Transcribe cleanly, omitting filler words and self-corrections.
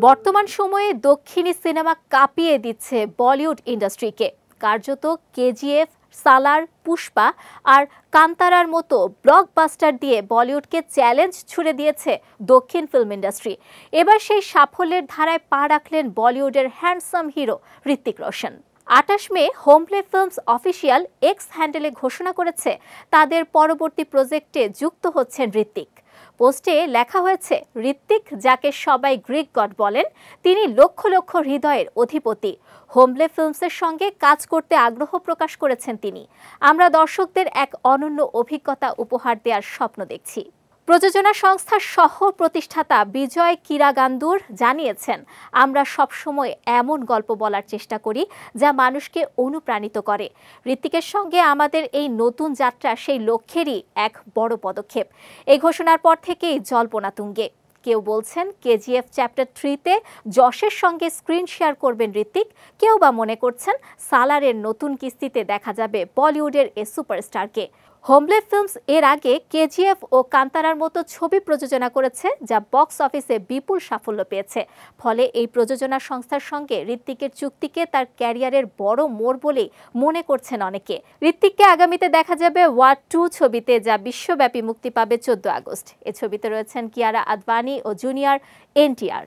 বর্তমান সময়ে দক্ষিণী সিনেমা কাঁপিয়ে দিচ্ছে বলিউড ইন্ডাস্ট্রিকে। কার্যত কেজিএফ, সালার, পুষ্পা আর কান্তারার মতো ব্লকবাস্টার দিয়ে বলিউডকে চ্যালেঞ্জ ছুড়ে দিয়েছে দক্ষিণ ফিল্ম ইন্ডাস্ট্রি। এবার সেই সাফল্যের ধারায় পা রাখলেন বলিউডের হ্যান্ডসাম হিরো ঋত্বিক রোশন। ২৮ মে হোমপ্লে ফিল্মস অফিসিয়াল এক্স হ্যান্ডেলে ঘোষণা করেছে তাদের পরবর্তী প্রজেক্টে যুক্ত হচ্ছেন ঋত্বিক। পোস্টে লেখা হয়েছে, ঋত্বিক, যাকে সবাই গ্রিক গড বলেন, তিনি লক্ষ লক্ষ হৃদয়ের অধিপতি। হোমপ্লে ফিল্মসের সঙ্গে কাজ করতে আগ্রহ প্রকাশ করেছেন তিনি। আমরা দর্শকদের এক অনন্য অভিজ্ঞতা উপহার দেওয়ার স্বপ্ন দেখছি। প্রযোজনা সংস্থার সহ প্রতিষ্ঠাতা বিজয় কিরাগান্দুর জানিয়েছেন, আমরা সবসময় এমন গল্প বলার চেষ্টা করি যা মানুষকে অনুপ্রাণিত করে। ঋত্বিকের সঙ্গে আমাদের এই নতুন যাত্রা সেই লক্ষ্যেরই এক বড় পদক্ষেপ। এই ঘোষণার পর থেকেই জল্পনা তুঙ্গে। কেউ বলছেন কেজিএফ চ্যাপ্টার 3-তে যশের সঙ্গে স্ক্রিন শেয়ার করবেন ঋত্বিক, কেউ বা মনে করছেন সালারের নতুন কিস্তিতে দেখা যাবে বলিউডের এ সুপারস্টারকে। হোমপ্লে ফিল্মস এর আগে কেজিএফ ও কান্তারার মতো ছবি প্রযোজনা করেছে, যা বক্স অফিসে বিপুল সাফল্য পেয়েছে। ফলে এই প্রযোজনা সংস্থার সঙ্গে ঋত্বিকের চুক্তিকে তার ক্যারিয়ারের বড় মোড় বলেই মনে করছেন অনেকে। ঋত্বিককে আগামীতে দেখা যাবে ওয়ার 2 ছবিতে, যা বিশ্বব্যাপী মুক্তি পাবে 14 আগস্ট। এ ছবিতে রয়েছেন কিয়ারা আদভানি ও জুনিয়র এনটিআর।